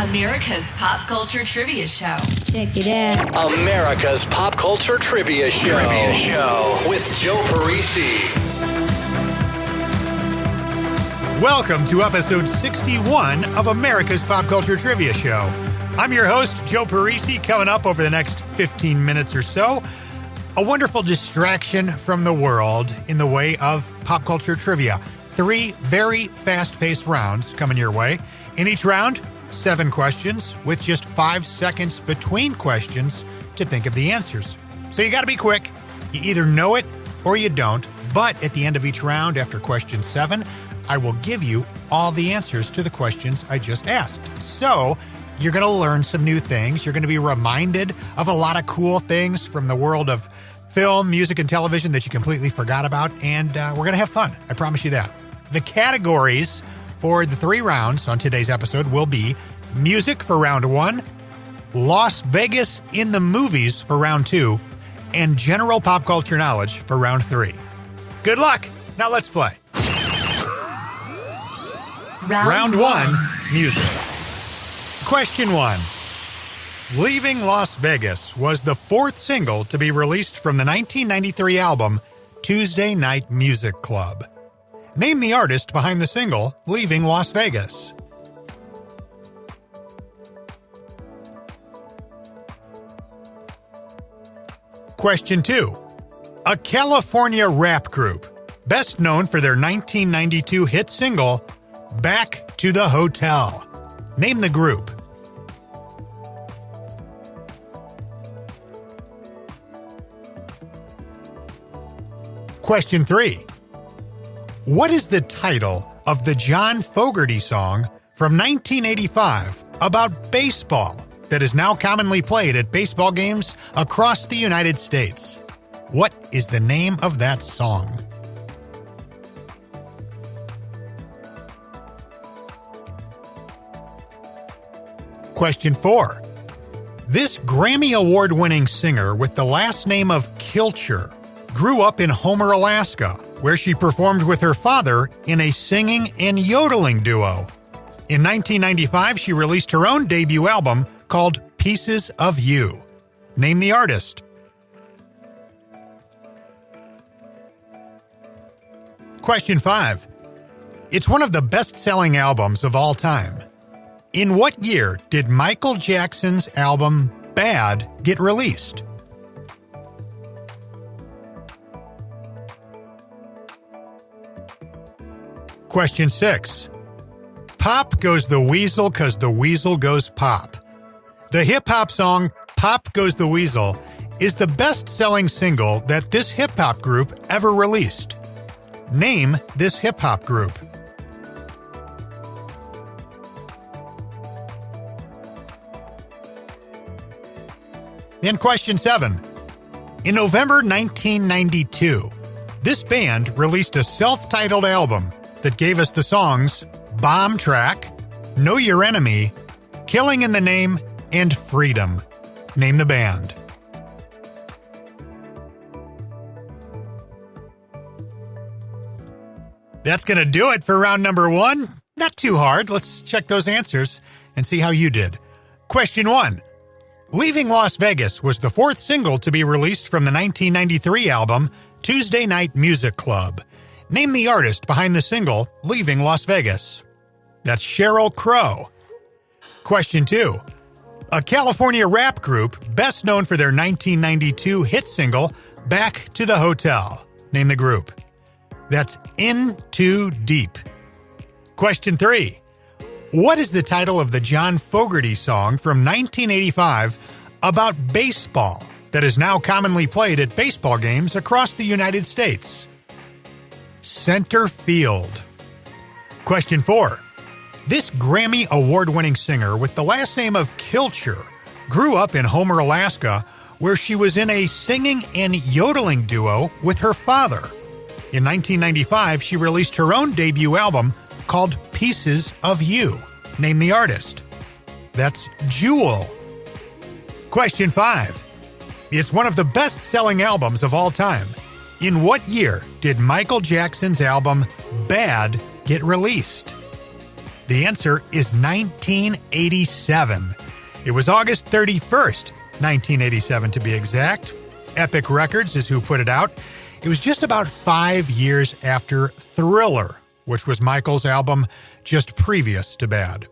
America's Pop Culture Trivia Show. Check it out. America's Pop Culture Trivia Show. With Joe Parisi. Welcome to episode 61 of America's Pop Culture Trivia Show. I'm your host, Joe Parisi. Coming up over the next 15 minutes or so, a wonderful distraction from the world in the way of pop culture trivia. 3 very fast-paced rounds coming your way. In each round, 7 questions with just 5 seconds between questions to think of the answers. So you got to be quick. You either know it or you don't. But at the end of each round, after question 7, I will give you all the answers to the questions I just asked. So you're going to learn some new things. You're going to be reminded of a lot of cool things from the world of film, music, and television that you completely forgot about. And we're going to have fun. I promise you that. The categories for the 3 rounds on today's episode will be music for round 1, Las Vegas in the movies for round 2, and general pop culture knowledge for round 3. Good luck. Now let's play. Round 1, music. Question 1. Leaving Las Vegas was the 4th single to be released from the 1993 album Tuesday Night Music Club. Name the artist behind the single Leaving Las Vegas. Question 2. A California rap group, best known for their 1992 hit single Back to the Hotel. Name the group. Question 3. What is the title of the John Fogerty song from 1985 about baseball that is now commonly played at baseball games across the United States? What is the name of that song? Question 4. This Grammy Award-winning singer with the last name of Kilcher grew up in Homer, Alaska, where she performed with her father in a singing and yodeling duo. In 1995, she released her own debut album called Pieces of You. Name the artist. Question 5. It's one of the best-selling albums of all time. In what year did Michael Jackson's album Bad get released? Question 6. Pop goes the weasel 'cause the weasel goes pop. The hip-hop song Pop Goes the Weasel is the best-selling single that this hip-hop group ever released. Name this hip-hop group. In question 7. In November 1992, this band released a self-titled album that gave us the songs Bomb Track, Know Your Enemy, Killing in the Name, and Freedom. Name the band. That's going to do it for round number 1. Not too hard. Let's check those answers and see how you did. Question 1. Leaving Las Vegas was the 4th single to be released from the 1993 album Tuesday Night Music Club. Name the artist behind the single Leaving Las Vegas. That's Sheryl Crow. Question 2. A California rap group best known for their 1992 hit single Back to the Hotel. Name the group. That's In Too Deep. Question 3. What is the title of the John Fogerty song from 1985 about baseball that is now commonly played at baseball games across the United States? Center Field. Question 4. This Grammy Award-winning singer with the last name of Kilcher grew up in Homer, Alaska, where she was in a singing and yodeling duo with her father. In 1995, she released her own debut album called Pieces of You. Name the artist. That's Jewel. Question 5. It's one of the best-selling albums of all time. In what year did Michael Jackson's album Bad get released? The answer is 1987. It was August 31st, 1987 to be exact. Epic Records is who put it out. It was just about 5 years after Thriller, which was Michael's album just previous to Bad.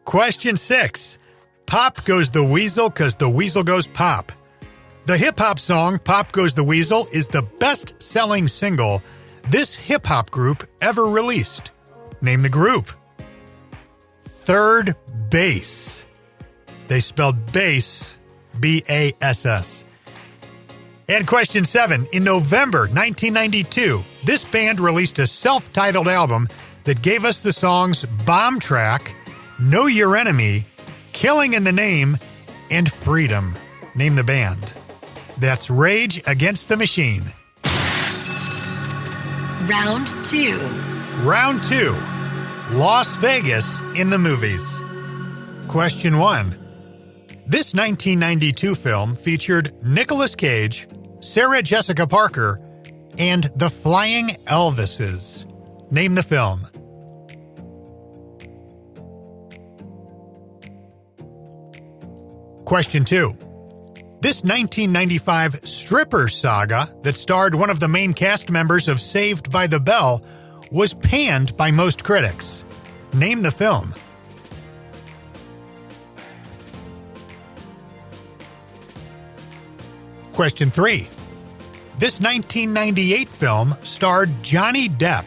Question 6. Pop Goes the Weasel 'cause the weasel goes pop. The hip-hop song Pop Goes the Weasel is the best-selling single this hip-hop group ever released. Name the group. Third Bass. They spelled bass, B-A-S-S. And question 7. In November 1992, this band released a self-titled album that gave us the songs Bomb Track, Know Your Enemy, Killing in the Name, and Freedom. Name the band. That's Rage Against the Machine. Round 2. Round 2. Las Vegas in the movies. Question 1. This 1992 film featured Nicolas Cage, Sarah Jessica Parker, and the Flying Elvises. Name the film. Question 2. This 1995 stripper saga that starred one of the main cast members of Saved by the Bell was panned by most critics. Name the film. Question 3. This 1998 film starred Johnny Depp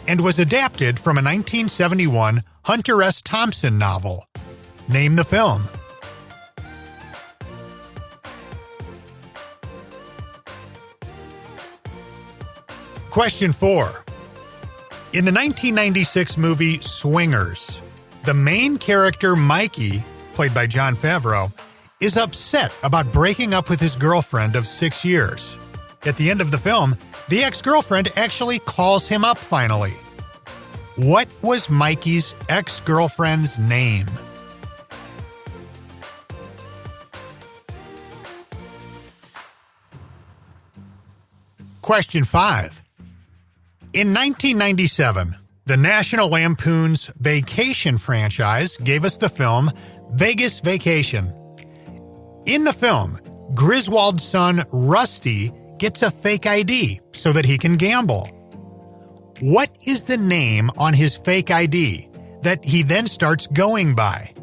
and was adapted from a 1971 Hunter S. Thompson novel. Name the film. Question 4. In the 1996 movie Swingers, the main character Mikey, played by Jon Favreau, is upset about breaking up with his girlfriend of 6 years. At the end of the film, the ex-girlfriend actually calls him up finally. What was Mikey's ex-girlfriend's name? Question 5. In 1997, the National Lampoon's Vacation franchise gave us the film Vegas Vacation. In the film, Griswold's son Rusty gets a fake ID so that he can gamble. What is the name on his fake ID that he then starts going by?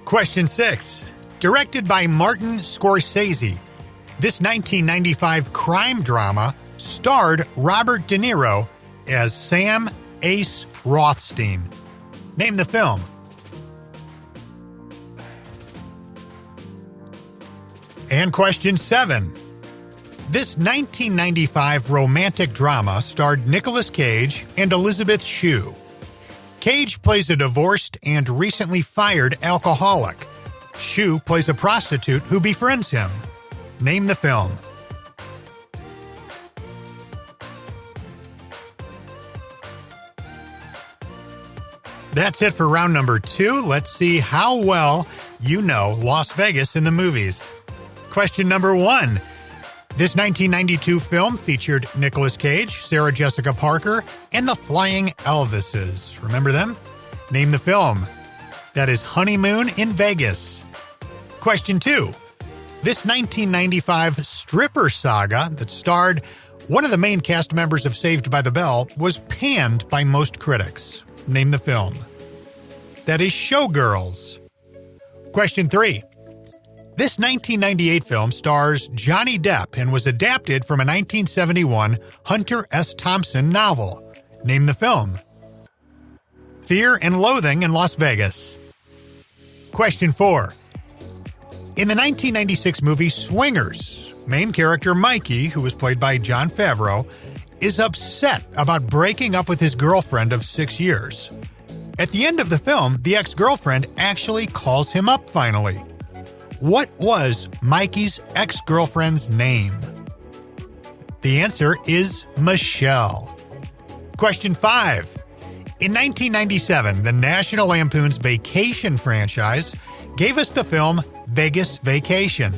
Question 6. Directed by Martin Scorsese, this 1995 crime drama starred Robert De Niro as Sam Ace Rothstein. Name the film. And question 7. This 1995 romantic drama starred Nicolas Cage and Elizabeth Shue. Cage plays a divorced and recently fired alcoholic. Shue plays a prostitute who befriends him. Name the film. That's it for round number 2. Let's see how well you know Las Vegas in the movies. Question number 1. This 1992 film featured Nicolas Cage, Sarah Jessica Parker, and the Flying Elvises. Remember them? Name the film. That is Honeymoon in Vegas. Question 2. This 1995 stripper saga that starred one of the main cast members of Saved by the Bell was panned by most critics. Name the film. That is Showgirls. Question 3. This 1998 film stars Johnny Depp and was adapted from a 1971 Hunter S. Thompson novel. Name the film. Fear and Loathing in Las Vegas. Question 4. In the 1996 movie Swingers, main character Mikey, who was played by Jon Favreau, is upset about breaking up with his girlfriend of 6 years. At the end of the film, the ex-girlfriend actually calls him up finally. What was Mikey's ex-girlfriend's name? The answer is Michelle. Question 5. In 1997, the National Lampoon's Vacation franchise gave us the film Vegas Vacation.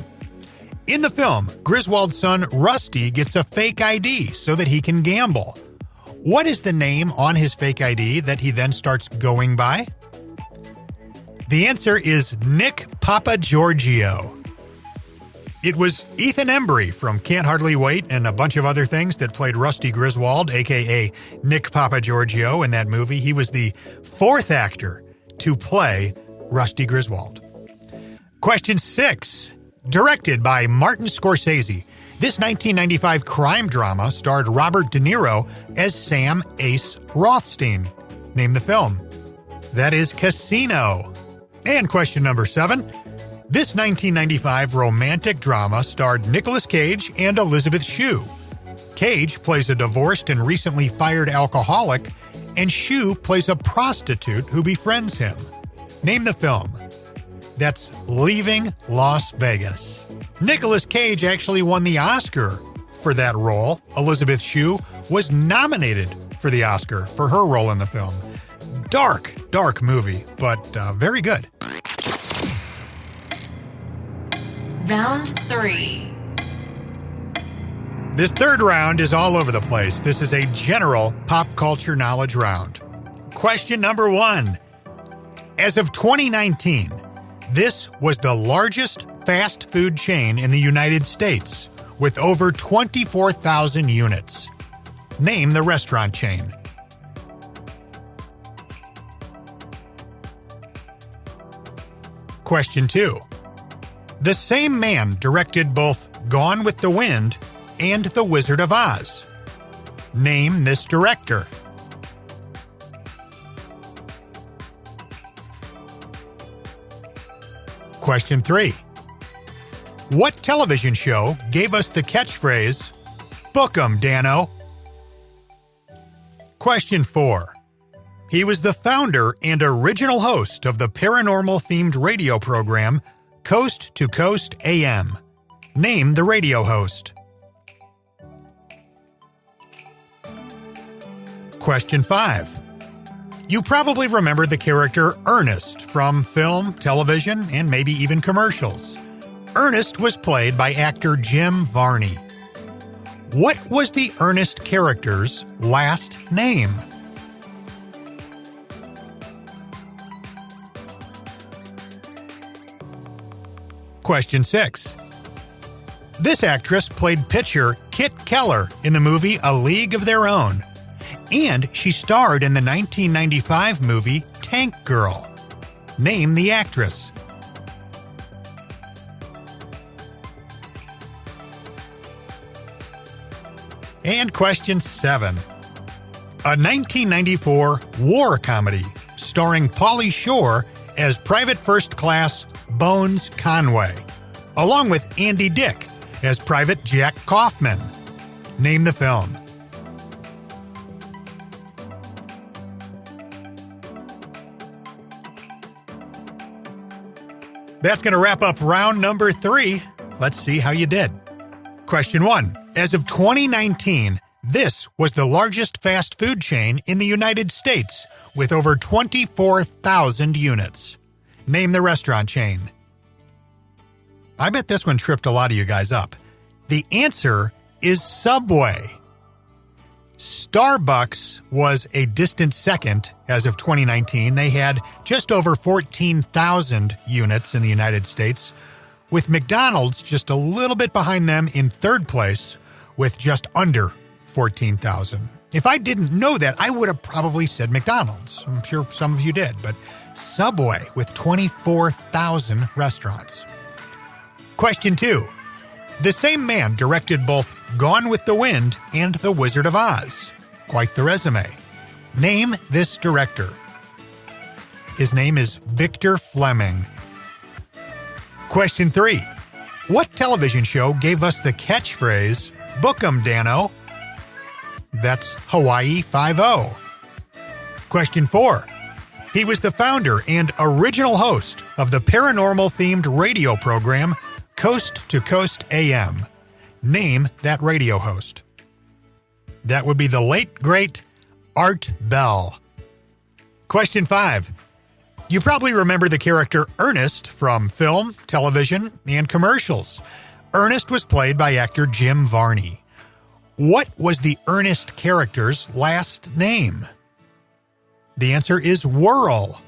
In the film, Griswold's son Rusty gets a fake ID so that he can gamble. What is the name on his fake ID that he then starts going by? The answer is Nick Papagiorgio. It was Ethan Embry from Can't Hardly Wait and a bunch of other things that played Rusty Griswold, a.k.a. Nick Papagiorgio, in that movie. He was the fourth actor to play Rusty Griswold. Question 6. Directed by Martin Scorsese, this 1995 crime drama starred Robert De Niro as Sam Ace Rothstein. Name the film. That is Casino. And question number 7. This 1995 romantic drama starred Nicolas Cage and Elizabeth Shue. Cage plays a divorced and recently fired alcoholic, and Shue plays a prostitute who befriends him. Name the film. That's Leaving Las Vegas. Nicolas Cage actually won the Oscar for that role. Elizabeth Shue was nominated for the Oscar for her role in the film. Dark movie, but very good. Round 3. This third round is all over the place. This is a general pop culture knowledge round. Question number 1. As of 2019, this was the largest fast food chain in the United States with over 24,000 units. Name the restaurant chain. Question 2. The same man directed both Gone with the Wind and The Wizard of Oz. Name this director. Question 3. What television show gave us the catchphrase, "Book 'em, Dano"? Question 4. He was the founder and original host of the paranormal-themed radio program Coast to Coast AM. Name the radio host. Question 5. You probably remember the character Ernest from film, television, and maybe even commercials. Ernest was played by actor Jim Varney. What was the Ernest character's last name? Question 6. This actress played pitcher Kit Keller in the movie A League of Their Own, and she starred in the 1995 movie Tank Girl. Name the actress. And question 7. A 1994 war comedy starring Pauly Shore as Private First Class Bones Conway, along with Andy Dick as Private Jack Kaufman. Name the film. That's going to wrap up round number 3. Let's see how you did. Question 1. As of 2019, this was the largest fast food chain in the United States with over 24,000 units. Name the restaurant chain. I bet this one tripped a lot of you guys up. The answer is Subway. Starbucks was a distant second as of 2019. They had just over 14,000 units in the United States, with McDonald's just a little bit behind them in third place with just under 14,000. If I didn't know that, I would have probably said McDonald's. I'm sure some of you did, but Subway with 24,000 restaurants. Question 2. The same man directed both Gone with the Wind and The Wizard of Oz. Quite the resume. Name this director. His name is Victor Fleming. Question 3. What television show gave us the catchphrase, "Book 'em, Dano"? That's Hawaii Five-0. Question 4. He was the founder and original host of the paranormal-themed radio program Coast to Coast AM. Name that radio host. That would be the late, great Art Bell. Question 5. You probably remember the character Ernest from film, television, and commercials. Ernest was played by actor Jim Varney. What was the Ernest character's last name? The answer is Worrell.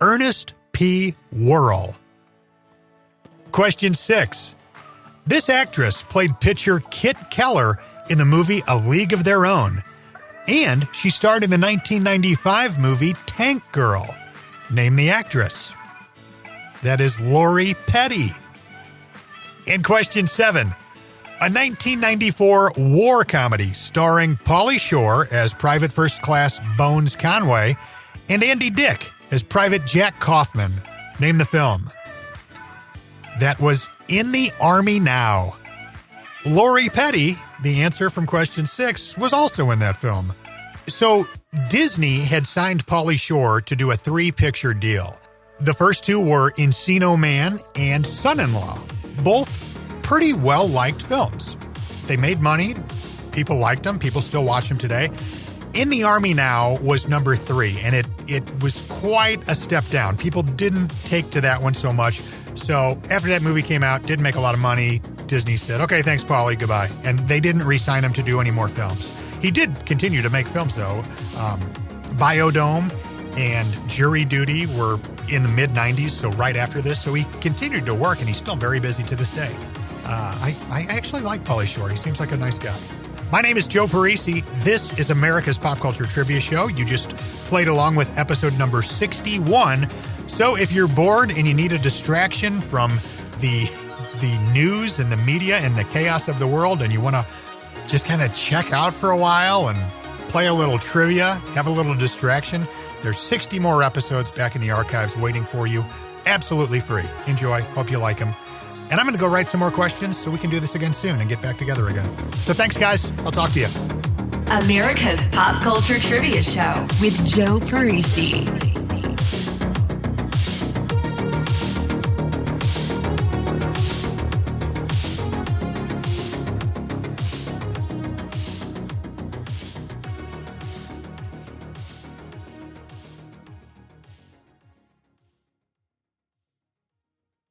Ernest P. Worrell. Question 6. This actress played pitcher Kit Keller in the movie A League of Their Own, and she starred in the 1995 movie Tank Girl. Name the actress. That is Lori Petty. And question 7. A 1994 war comedy starring Pauly Shore as Private First Class Bones Conway and Andy Dick as Private Jack Kaufman. Name the film. That was In the Army Now. Lori Petty, the answer from question 6, was also in that film. So Disney had signed Pauly Shore to do a 3-picture deal. The first 2 were Encino Man and Son-in-Law, both pretty well-liked films. They made money. People liked them. People still watch them today. In the Army Now was number 3, and it was quite a step down. People didn't take to that one so much. So after that movie came out, didn't make a lot of money, Disney said, okay, thanks, Pauly, goodbye. And they didn't re-sign him to do any more films. He did continue to make films, though. Biodome and Jury Duty were in the mid-90s, so right after this. So he continued to work, and he's still very busy to this day. I actually like Pauly Shore. He seems like a nice guy. My name is Joe Parisi. This is America's Pop Culture Trivia Show. You just played along with episode number 61. So if you're bored and you need a distraction from the news and the media and the chaos of the world, and you want to just kind of check out for a while and play a little trivia, have a little distraction, there's 60 more episodes back in the archives waiting for you. Absolutely free. Enjoy. Hope you like them. And I'm going to go write some more questions so we can do this again soon and get back together again. So thanks, guys. I'll talk to you. America's Pop Culture Trivia Show with Joe Parisi.